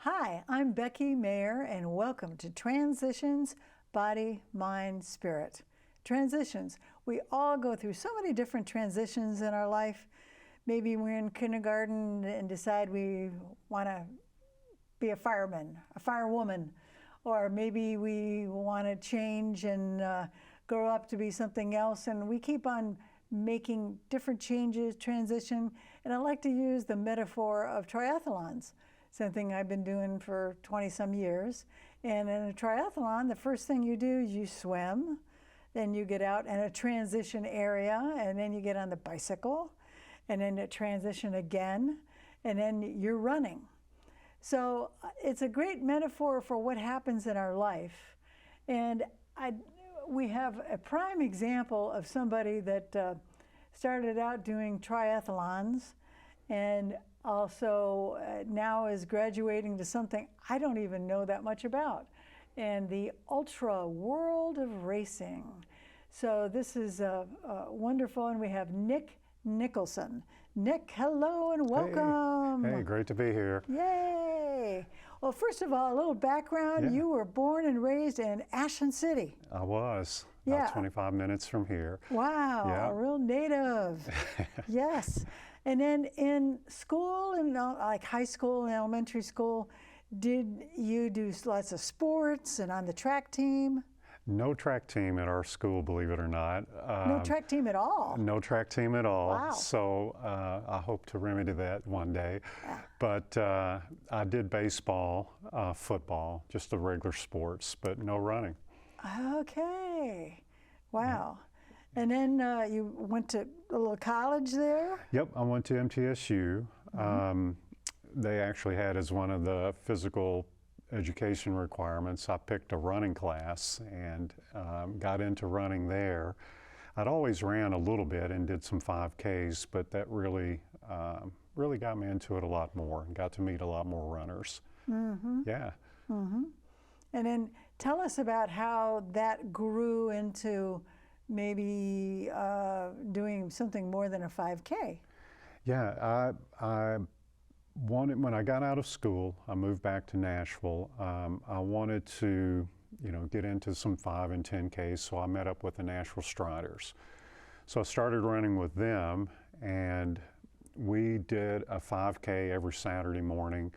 Hi, I'm Becky Meagher, and welcome to Transitions, Body, Mind, Spirit. Transitions. We all go through so many different transitions in our life. Maybe we're in kindergarten and decide we want to be a fireman, a firewoman, or maybe we want to change and grow up to be something else, and we keep on making different changes, transition, and I like to use the metaphor of triathlons, something I've been doing for 20-some years. And in a triathlon, the first thing you do is you swim, then you get out in a transition area, and then you get on the bicycle, and then a transition again, and then you're running. So it's a great metaphor for what happens in our life. And we have a prime example of somebody that started out doing triathlons and also now is graduating to something I don't even know that much about, and the ultra world of racing. So this is wonderful, and we have Nicholson. Nick, hello and welcome. Hey, great to be here. Yay. Well, first of all, a little background. Yeah. You were born and raised in Ashen City. I was, Yeah. about 25 minutes from here. Wow, Yeah. a real native. Yes. And then in school, in like high school and elementary school, did you do lots of sports and on the track team? No track team at our school, believe it or not. No track team at all? No track team at all. Wow. So I hope to remedy that one day. Yeah. But I did baseball, football, just the regular sports, but no running. Okay. Wow. And then you went to a little college there? Yep, I went to MTSU. They actually had as one of the physical education requirements, I picked a running class and got into running there. I'd always ran a little bit and did some 5Ks, but that really got me into it a lot more and got to meet a lot more runners. Yeah. And then tell us about how that grew into maybe doing something more than a 5K. Yeah, I wanted, when I got out of school, I moved back to Nashville. I wanted to, get into some 5 and 10Ks, so I met up with the Nashville Striders. So I started running with them, and we did a 5K every Saturday morning.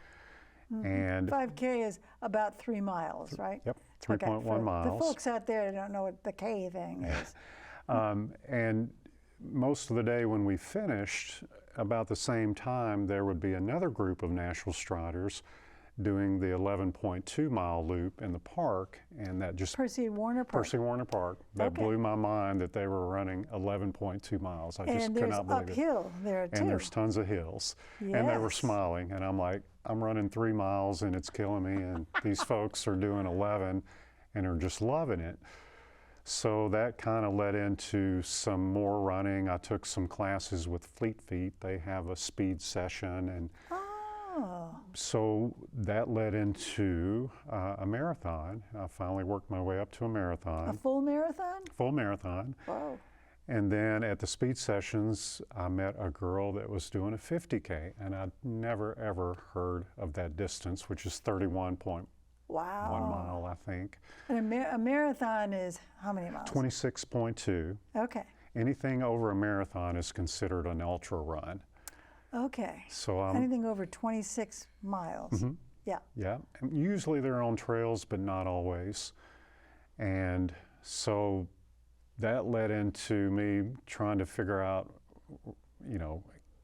And 5K is about 3 miles, right? Yep, 3.1 miles. The folks out there don't know what the K thing is. And most of the day when we finished, about the same time, there would be another group of Nashville Striders doing the 11.2 mile loop in the park, and that just Percy Warner Park. Percy Warner Park. That blew my mind that they were running 11.2 miles. I just could not believe it. And there's uphill there too. And there's tons of hills. Yes. And they were smiling, and I'm like, I'm running 3 miles and it's killing me, and these folks are doing 11 and are just loving it. So that kind of led into some more running. I took some classes with Fleet Feet. They have a speed session, and so that led into a marathon. I finally worked my way up to a marathon. A full marathon? Full marathon. Wow. And then at the speed sessions, I met a girl that was doing a 50K, and I'd never ever heard of that distance, which is 31.1 mile, I think. And a marathon is how many miles? 26.2. Okay. Anything over a marathon is considered an ultra run. Okay. So anything over 26 miles. Yeah. Yeah. And usually they're on trails, but not always. And so that led into me trying to figure out,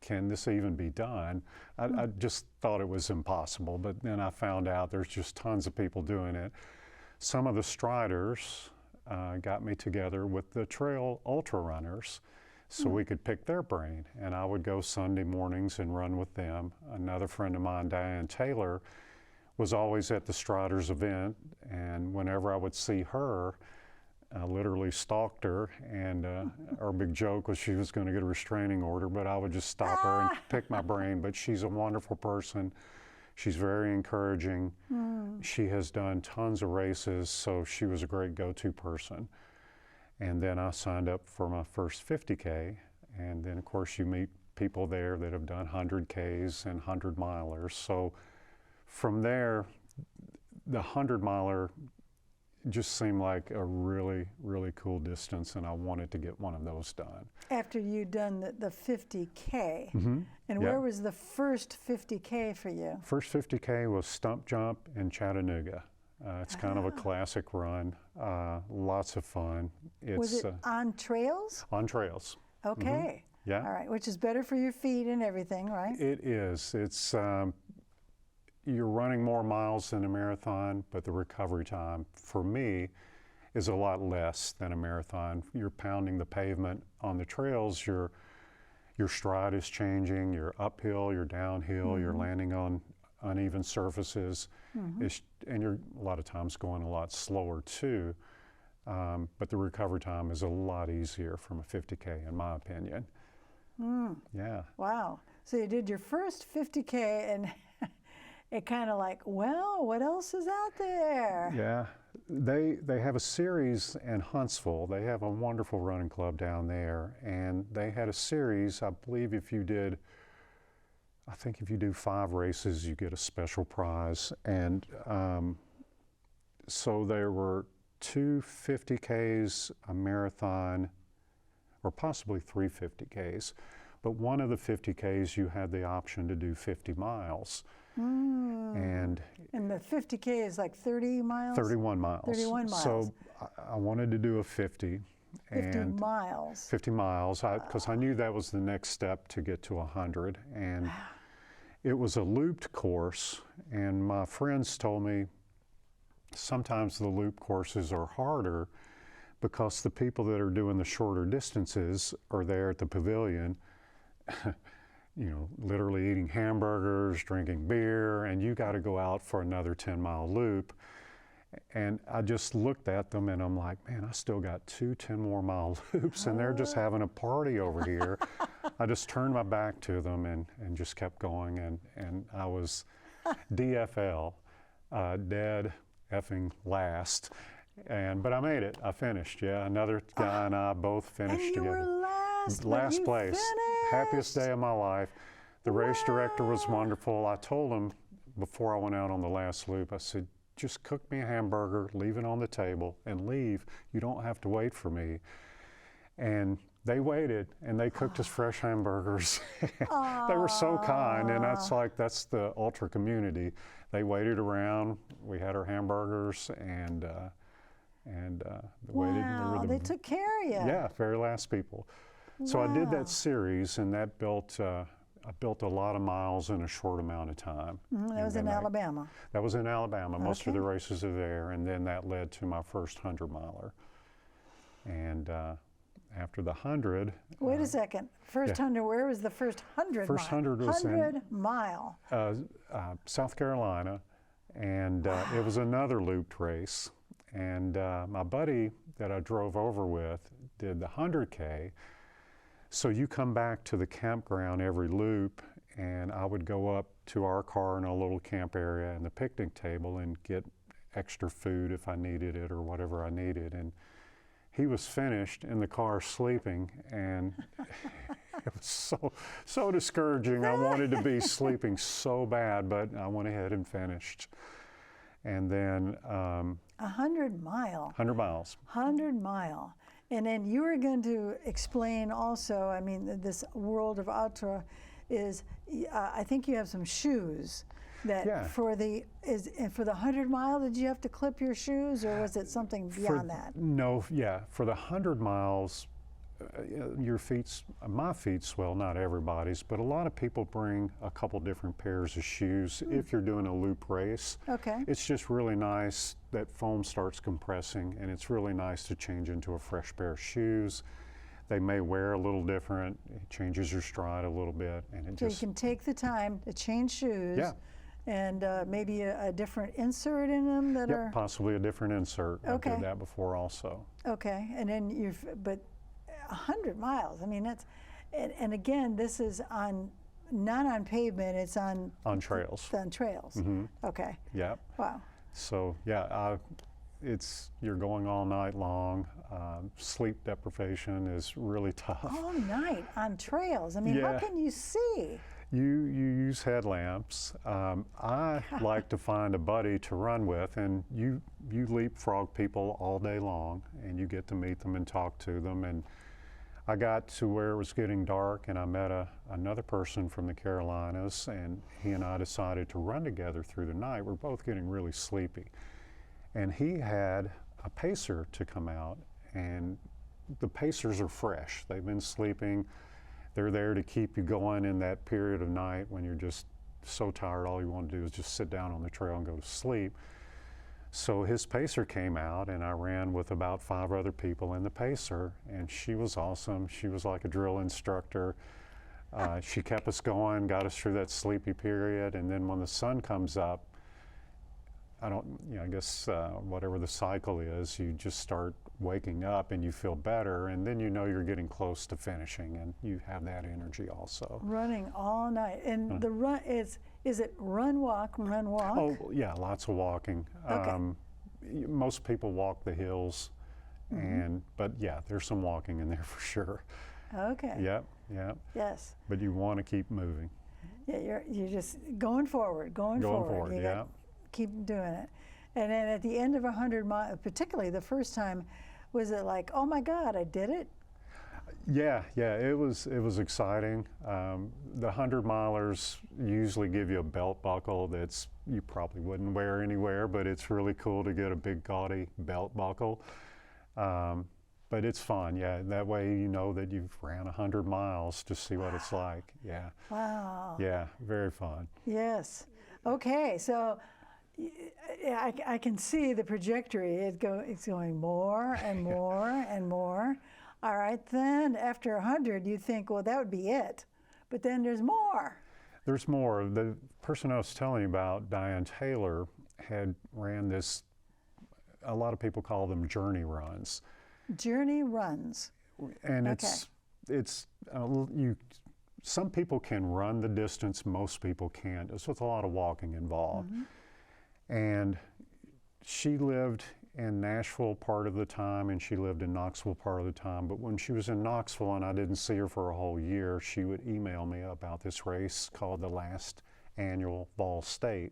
can this even be done? I just thought it was impossible, but then I found out there's just tons of people doing it. Some of the Striders got me together with the trail ultra runners so we could pick their brain, and I would go Sunday mornings and run with them. Another friend of mine, Diane Taylor, was always at the Striders event, and whenever I would see her, I literally stalked her, and our big joke was she was going to get a restraining order, but I would just stop her and pick my brain. But she's a wonderful person. She's very encouraging. She has done tons of races, so she was a great go-to person. And then I signed up for my first 50K, and then of course you meet people there that have done 100Ks and 100 milers. So from there, the 100-miler just seemed like a really, really cool distance, and I wanted to get one of those done. After you'd done the 50K. Mm-hmm. And where was the first 50K for you? First 50K was Stump Jump in Chattanooga. It's kind of a classic run, lots of fun. Was it on trails? On trails. Okay. Mm-hmm. Yeah. All right, which is better for your feet and everything, right? It is. It's you're running more miles than a marathon, but the recovery time for me is a lot less than a marathon. You're pounding the pavement on the trails. Your stride is changing. You're uphill. You're downhill. You're landing on uneven surfaces, and you're a lot of times going a lot slower too. But the recovery time is a lot easier from a 50K, in my opinion. Yeah. Wow. So you did your first 50K, and it kind of like, well, what else is out there? Yeah. They have a series in Huntsville. They have a wonderful running club down there, and they had a series. I believe if you do 5 races, you get a special prize. And so there were 2 50Ks, a marathon, or possibly 3 50Ks. But one of the 50Ks, you had the option to do 50 miles. And the 50K is like 30 miles? 31 miles. 31 miles. So I wanted to do a 50. 50 miles. 50 miles, because I knew that was the next step to get to 100. And it was a looped course, and my friends told me sometimes the loop courses are harder because the people that are doing the shorter distances are there at the pavilion, literally eating hamburgers, drinking beer, and you got to go out for another 10-mile loop. And I just looked at them and I'm like, man, I still got 2 10-more-mile loops, and they're just having a party over here. I just turned my back to them and just kept going, and I was DFL, dead effing last. But I made it. I finished. Yeah, another guy and I both finished and you together. Were last place. Finished. Happiest day of my life. The race director was wonderful. I told him before I went out on the last loop, I said, just cook me a hamburger, leave it on the table, and leave. You don't have to wait for me. And they waited, and they cooked us fresh hamburgers. They were so kind, and that's the ultra community. They waited around. We had our hamburgers, and waited. Wow, they took care of you. Yeah, very last people. So I did that series, and that I built a lot of miles in a short amount of time. That was in Alabama. That was in Alabama. Most of the races are there, and then that led to my first 100-miler. And after the 100... Wait a second. First 100, where was the first 100 mile? First 100 was 100 mile. South Carolina, and it was another looped race. And my buddy that I drove over with did the 100K. So you come back to the campground every loop, and I would go up to our car in a little camp area and the picnic table and get extra food if I needed it or whatever I needed. And he was finished in the car sleeping, and it was so discouraging. I wanted to be sleeping so bad, but I went ahead and finished. And then 100 mile. 100 miles. 100 mile. And then you were going to explain also, I mean, this world of ultra is, I think you have some shoes that for the 100 mile, did you have to clip your shoes, or was it something beyond that? No, for the 100 miles, my feet swell, not everybody's, but a lot of people bring a couple different pairs of shoes if you're doing a loop race. Okay. It's just really nice that foam starts compressing, and it's really nice to change into a fresh pair of shoes. They may wear a little different, it changes your stride a little bit. And so you can take the time to change shoes. Yeah. And maybe a different insert in them that are? Possibly a different insert. Okay. I did that before also. Okay, and then but 100 miles, I mean, that's, and again, this is not on pavement, it's on trails. On trails. Mm-hmm. Okay. Yeah. Wow. So you're going all night long. Sleep deprivation is really tough. All night on trails. I mean, how can you see? You use headlamps. I like to find a buddy to run with, and you leapfrog people all day long, and you get to meet them and talk to them. And I got to where it was getting dark, and I met another person from the Carolinas, and he and I decided to run together through the night. We're both getting really sleepy. And he had a pacer to come out, and the pacers are fresh. They've been sleeping. They're there to keep you going in that period of night when you're just so tired, all you want to do is just sit down on the trail and go to sleep. So his pacer came out, and I ran with about 5 other people in the pacer, and she was awesome. She was like a drill instructor. She kept us going, got us through that sleepy period, and then when the sun comes up, I guess whatever the cycle is, you just start waking up and you feel better, and then you know you're getting close to finishing, and you have that energy also. Running all night, and the run is it run walk? Oh yeah, lots of walking. Okay. Most people walk the hills, but yeah, there's some walking in there for sure. Okay. Yep, yep. Yes. But you want to keep moving. Yeah, you're just going forward. Going forward, You yeah. Keep doing it. And then at the end of 100 miles, particularly the first time, was it like, oh my God, I did it? Yeah, it was exciting. The 100-milers usually give you a belt buckle that's you probably wouldn't wear anywhere, but it's really cool to get a big gaudy belt buckle. But it's fun, yeah. That way you know that you've ran 100 miles to see what it's like. Yeah. Wow. Yeah, very fun. Yes. Okay, so I can see the trajectory. It's going more and more and more. All right, then after 100, you think, well, that would be it. But then there's more. There's more. The person I was telling you about, Diane Taylor, had ran this, a lot of people call them journey runs. Journey runs. And Okay. Some people can run the distance, most people can't. It's with a lot of walking involved. And she lived in Nashville part of the time, and she lived in Knoxville part of the time. But when she was in Knoxville and I didn't see her for a whole year, she would email me about this race called the Last Annual Vol State.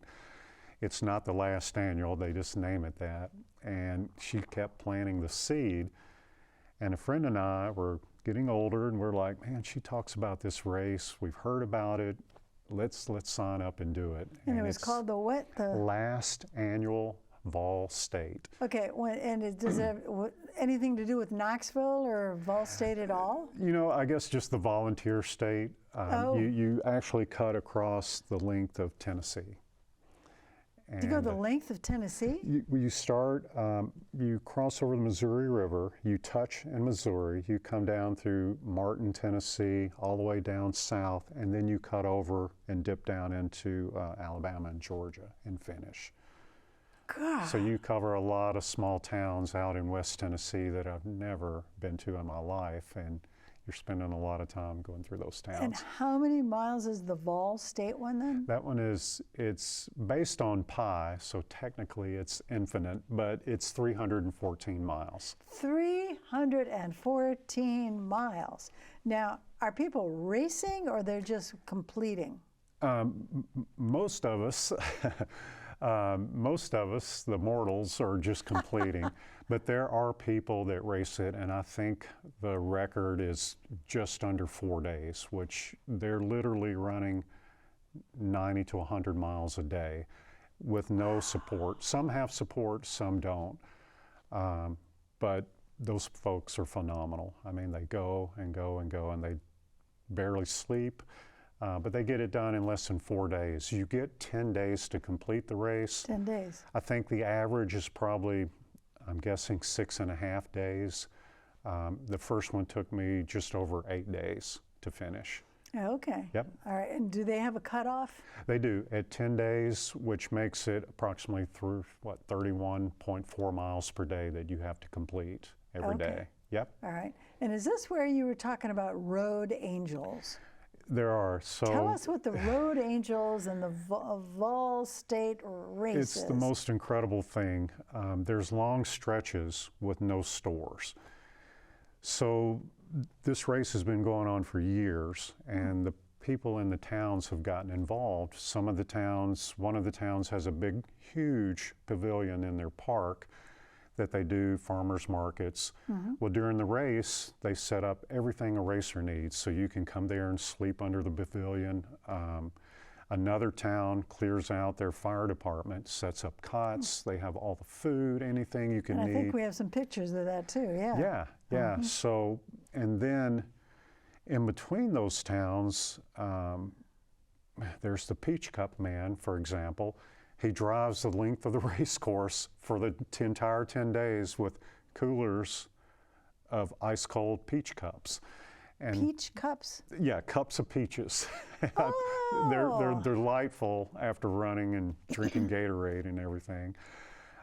It's not the last annual, they just name it that. And she kept planting the seed. And a friend and I were getting older, and we're like, man, she talks about this race. We've heard about it. Let's sign up and do it. And it was called the what? The Last Annual Vol State. Okay, does it have anything to do with Knoxville or Vol State at all? You know, I guess just the volunteer state. You actually cut across the length of Tennessee. Do you go the length of Tennessee? You start, you cross over the Missouri River, you touch in Missouri, you come down through Martin, Tennessee, all the way down south, and then you cut over and dip down into Alabama and Georgia and finish. God. So you cover a lot of small towns out in West Tennessee that I've never been to in my life, and you're spending a lot of time going through those towns. And how many miles is the Vol State one then? That one it's based on pi, so technically it's infinite, but it's 314 miles. 314 miles. Now, are people racing or they're just completing? Most of us, the mortals, are just completing. But there are people that race it, and I think the record is just under 4 days, which they're literally running 90 to 100 miles a day with no support. Some have support, some don't. But those folks are phenomenal. I mean, they go and go and go, and they barely sleep. But they get it done in less than 4 days. You get 10 days to complete the race. 10 days. I think the average is probably, I'm guessing, 6.5 days. The first one took me just over 8 days to finish. Okay. Yep. All right. And do they have a cutoff? They do at 10 days, which makes it approximately through 31.4 miles per day that you have to complete every day. Yep. All right. And is this where you were talking about road angels? There are. So tell us what the road angels and the Vol State race is. It's the most incredible thing. There's long stretches with no stores. So this race has been going on for years, and the people in the towns have gotten involved. One of the towns has a big, huge pavilion in their park that they do farmers markets. Well, during the race, they set up everything a racer needs, so you can come there and sleep under the pavilion. Another town clears out their fire department, sets up cots. They have all the food, anything you can And need. I think we have some pictures of that too, yeah. Yeah. So, and then in between those towns, there's the Peach Cup man, for example. He drives the length of the race course for the entire 10 days with coolers of ice cold peach cups. And Peach cups? yeah, cups of peaches. Oh. They're delightful after running and drinking Gatorade and everything.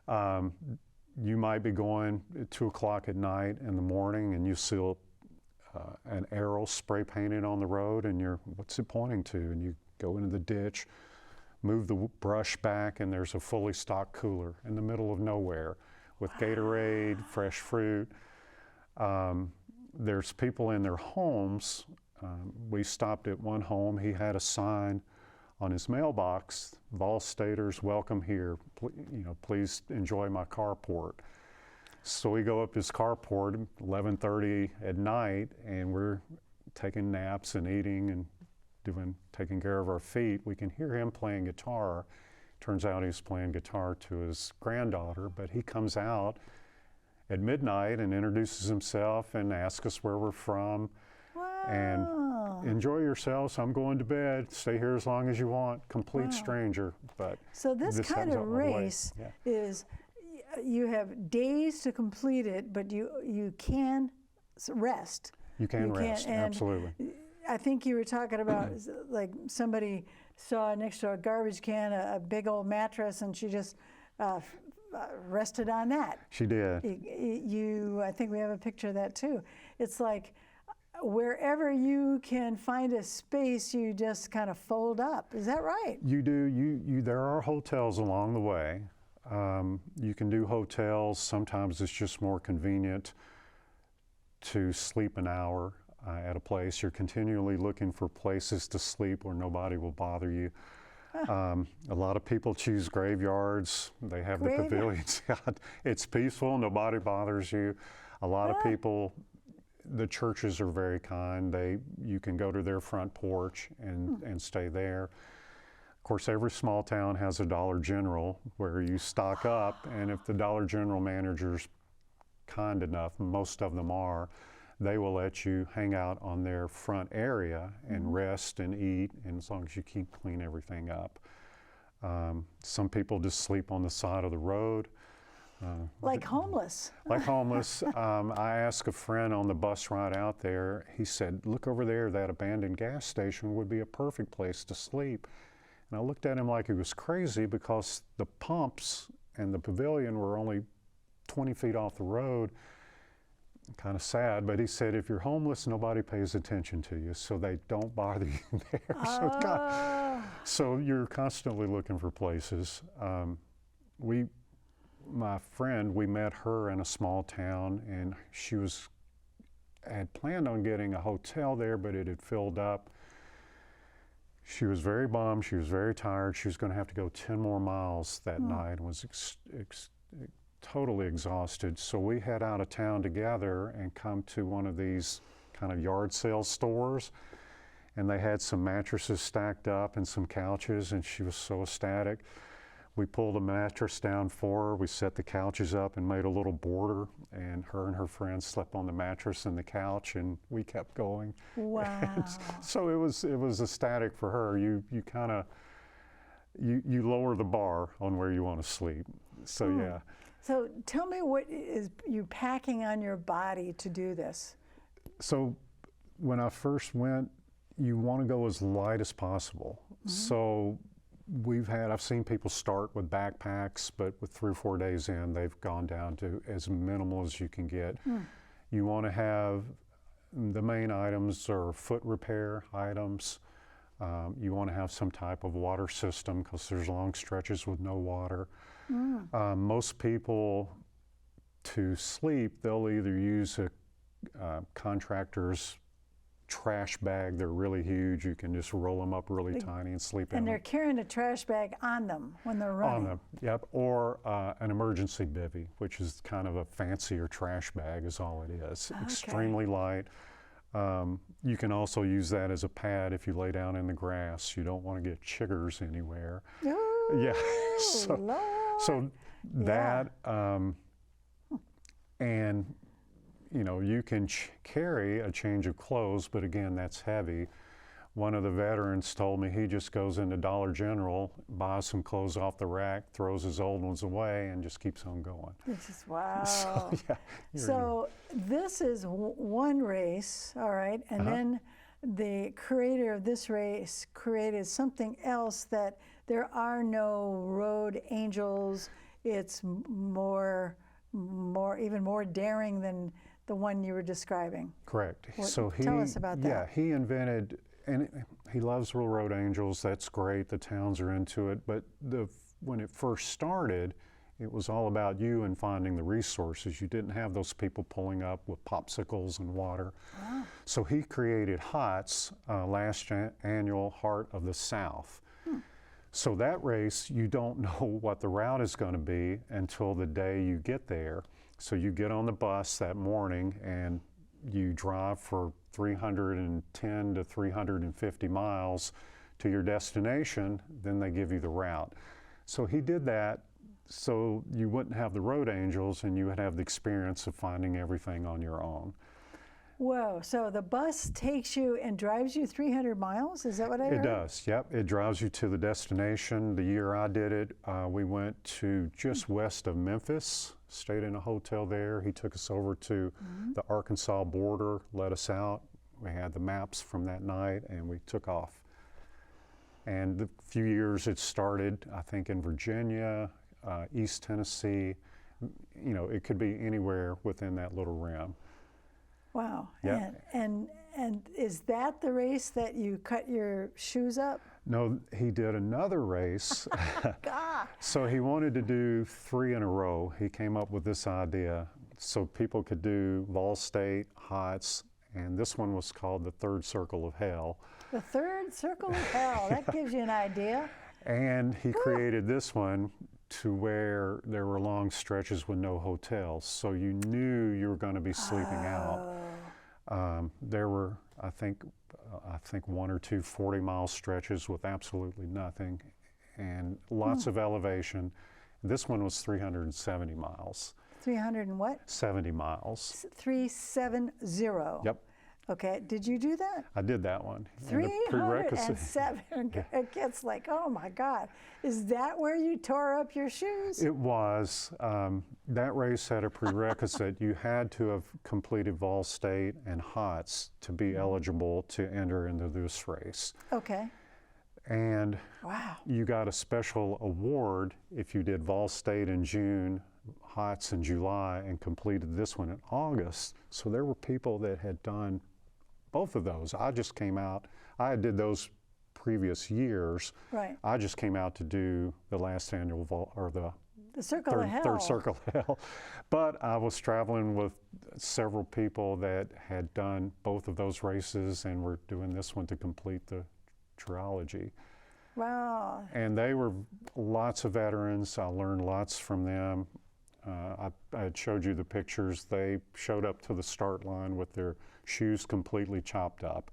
You might be going at 2 o'clock at night in the morning and you see an arrow spray painted on the road and what's it pointing to? And you go into the ditch, move the brush back, and there's a fully stocked cooler in the middle of nowhere with Gatorade, fresh fruit. There's people in their homes. We stopped at one home. He had a sign on his mailbox, "Vol Staters, welcome here. Please enjoy my carport." So we go up his carport at 11:30 at night, and we're taking naps and eating and taking care of our feet. We can hear him playing guitar. Turns out he's playing guitar to his granddaughter, but he comes out at midnight and introduces himself and asks us where we're from. Wow. And enjoy yourselves. I'm going to bed. Stay here as long as you want. Complete stranger, but so this kind happens of out in the way. race Yeah. is, you have days to complete it, but you can rest. You can rest, and absolutely. I think you were talking about like somebody saw next to a garbage can a big old mattress, and she just rested on that. She did. I think we have a picture of that too. It's like wherever you can find a space, you just kind of fold up. Is that right? You do. There are hotels along the way. You can do hotels. Sometimes it's just more convenient to sleep an hour at a place. You're continually looking for places to sleep where nobody will bother you. A lot of people choose graveyards. They have the pavilions. It's peaceful. Nobody bothers you. A lot of people, the churches are very kind. You can go to their front porch and stay there. Of course, every small town has a Dollar General where you stock up, and if the Dollar General manager's kind enough, most of them are, they will let you hang out on their front area and rest and eat, and as long as you clean everything up. Some people just sleep on the side of the road. Like homeless. Like homeless. I asked a friend on the bus ride out there, he said, "Look over there, that abandoned gas station would be a perfect place to sleep." And I looked at him like he was crazy because the pumps and the pavilion were only 20 feet off the road. Kind of sad, but he said, if you're homeless, nobody pays attention to you, so they don't bother you there. So you're constantly looking for places. My friend, we met her in a small town, and she had planned on getting a hotel there, but it had filled up. She was very bummed. She was very tired. She was going to have to go 10 more miles that night and was totally exhausted. So we head out of town together and come to one of these kind of yard sale stores. And they had some mattresses stacked up and some couches, and she was so ecstatic. We pulled a mattress down for her. We set the couches up and made a little border, and her friends slept on the mattress and the couch, and we kept going. Wow. And so it was ecstatic for her. You kind of lower the bar on where you want to sleep. So yeah. So tell me, what is you packing on your body to do this? So when I first went, you want to go as light as possible. So I've seen people start with backpacks, but with 3 or 4 days in, they've gone down to as minimal as you can get. You want to have, the main items are foot repair items. You want to have some type of water system because there's long stretches with no water. Most people, to sleep, they'll either use a contractor's trash bag. They're really huge. You can just roll them up really tiny and sleep in And them. they're carrying a trash bag on them when they're running. On them, yep. Or an emergency bivvy, which is kind of a fancier trash bag is all it is. Okay. Extremely light. You can also use that as a pad if you lay down in the grass. You don't want to get chiggers anywhere. Ooh, Yeah. So that, and you know, you can carry a change of clothes, but again, that's heavy. One of the veterans told me he just goes into Dollar General, buys some clothes off the rack, throws his old ones away, and just keeps on going. This is wow. So, yeah, So this is one race, all right, and then the creator of this race created something else that there are no road angels. It's even more daring than the one you were describing. correct. So tell us about that. Yeah, he invented, and he loves Little Road Angels. That's great. The towns are into it. But when it first started, it was all about you and finding the resources. You didn't have those people pulling up with popsicles and water. Wow. So he created HOTS, last annual Heart of the South. So that race, you don't know what the route is going to be until the day you get there. So you get on the bus that morning and you drive for 310 to 350 miles to your destination, then they give you the route. So he did that so you wouldn't have the road angels and you would have the experience of finding everything on your own. Whoa, so the bus takes you and drives you 300 miles? Is that what I heard? It does, yep. It drives you to the destination. The year I did it, we went to just west of Memphis, stayed in a hotel there. He took us over to the Arkansas border, let us out. We had the maps from that night and we took off. And the few years it started, I think in Virginia, East Tennessee, you know, it could be anywhere within that little rim. Wow. Yeah. And is that the race that you cut your shoes up? No, he did another race. God. So he wanted to do 3 in a row. He came up with this idea so people could do Vol State, HOTS, and this one was called the Third Circle of Hell. The Third Circle of Hell. That gives you an idea. And he created this one to where there were long stretches with no hotels. So you knew you were going to be sleeping out. There were, I think 1 or 2 40-mile stretches with absolutely nothing and lots of elevation. This one was 370 miles. 300 and what? 70 miles. 370. Yep. Okay, did you do that? I did that one. And the 307. It gets like, oh my God. Is that where you tore up your shoes? It was. That race had a prerequisite. You had to have completed Vol State and HOTS to be eligible to enter into this race. Okay. And wow. You got a special award if you did Vol State in June, HOTS in July, and completed this one in August. So there were people that had done both of those. I just came out, I did those previous years. Right. I just came out to do the last annual the Circle of Hell. Third Circle of Hell. But I was traveling with several people that had done both of those races and were doing this one to complete the trilogy. Wow. And they were lots of veterans. I learned lots from them. I had showed you the pictures. They showed up to the start line with their shoes completely chopped up.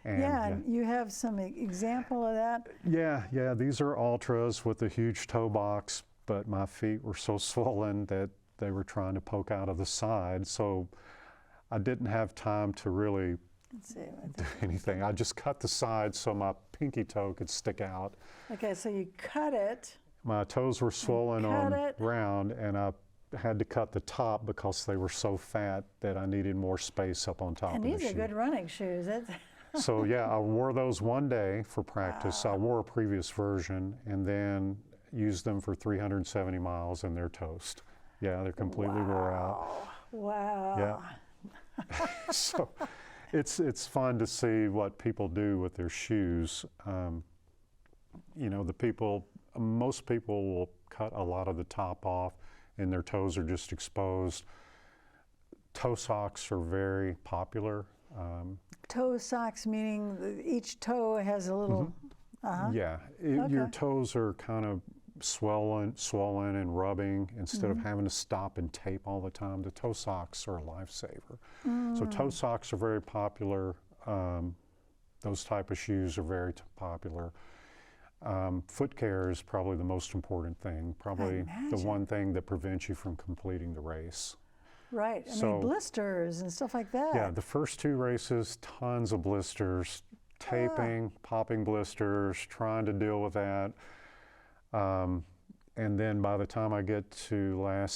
And and you have some example of that? Yeah, these are ultras with a huge toe box, but my feet were so swollen that they were trying to poke out of the side. So I didn't have time to really do anything. I just cut the side so my pinky toe could stick out. Okay, so you cut it. My toes were swollen on round, and I had to cut the top because they were so fat that I needed more space up on top of the shoe. And these are good running shoes. So yeah, I wore those one day for practice. Wow. I wore a previous version and then used them for 370 miles and they're toast. Yeah, they're completely wore out. Wow. Yeah. So it's fun to see what people do with their shoes. You know, most people will cut a lot of the top off and their toes are just exposed. Toe socks are very popular. Toe socks, meaning each toe has a little. Yeah, your toes are kind of swollen and rubbing instead of having to stop and tape all the time. The toe socks are a lifesaver. So toe socks are very popular. Those type of shoes are very popular. Foot care is probably the most important thing, probably the one thing that prevents you from completing the race. Right, I mean blisters and stuff like that. Yeah, the first 2 races, tons of blisters, taping, popping blisters, trying to deal with that. And then by the time I get to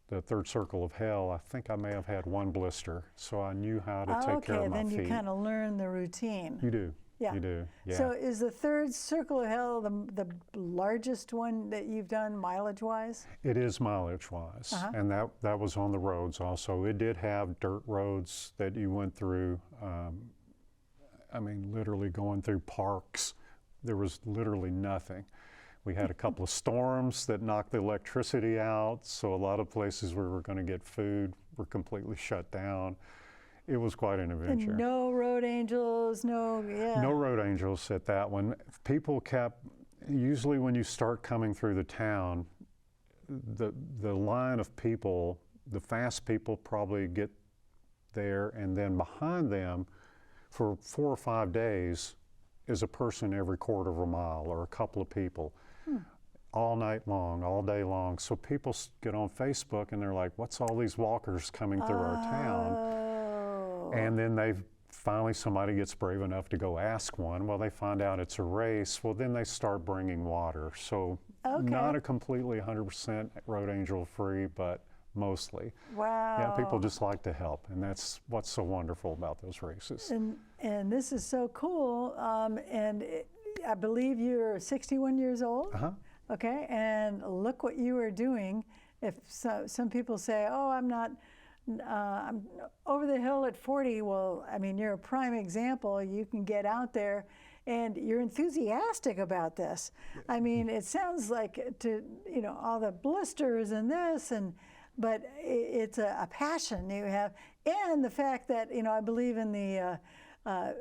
the third circle of hell, I think I may have had 1 blister. So I knew how to take care of my feet. Okay, then you kind of learn the routine. You do. Yeah. You do. Yeah. So is the third circle of hell the largest one that you've done mileage-wise? It is mileage-wise, and that was on the roads also. It did have dirt roads that you went through. I mean, literally going through parks. There was literally nothing. We had a couple of storms that knocked the electricity out, so a lot of places where we were going to get food were completely shut down. It was quite an adventure. And no road angels, no road angels at that one. People usually when you start coming through the town, the line of people, the fast people probably get there, and then behind them for 4 or 5 days is a person every quarter of a mile or a couple of people. All night long, all day long. So people get on Facebook and they're like, what's all these walkers coming through our town? And then finally somebody gets brave enough to go ask one. Well, they find out it's a race. Well, then they start bringing water. So not a completely 100% road angel free, but mostly. Wow. Yeah, people just like to help, and that's what's so wonderful about those races. And this is so cool. I believe you're 61 years old. Okay, and look what you are doing. If some people say, "Oh, I'm over the hill at 40," well, I mean, you're a prime example. You can get out there, and you're enthusiastic about this. I mean, it sounds like all the blisters and this, but it's a passion you have, and the fact that I believe in the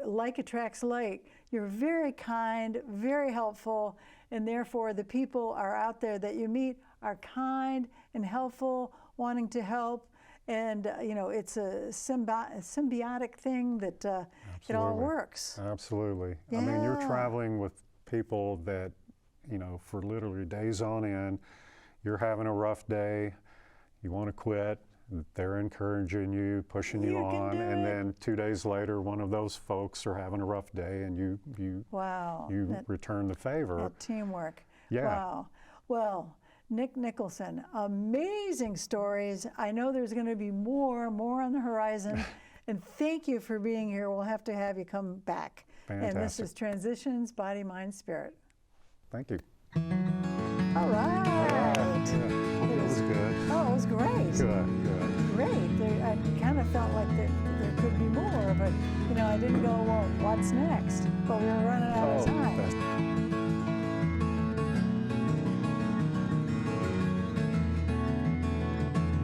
like attracts like. You're very kind, very helpful, and therefore the people are out there that you meet are kind and helpful, wanting to help, and it's a symbiotic thing that it all works. Absolutely. Yeah. I mean, you're traveling with people that, for literally days on end. You're having a rough day, you want to quit. They're encouraging you, pushing you on, and then 2 days later, one of those folks are having a rough day, and you return the favor. That teamwork. Yeah. Wow. Well, Nick Nicholson, amazing stories. I know there's going to be more on the horizon, and thank you for being here. We'll have to have you come back. Fantastic. And this is Transitions, Body, Mind, Spirit. Thank you. All right. Yeah. It was good. Oh, it was great. Good. Great. I kind of felt like there could be more, but I didn't go, well, what's next? But we were running out of time.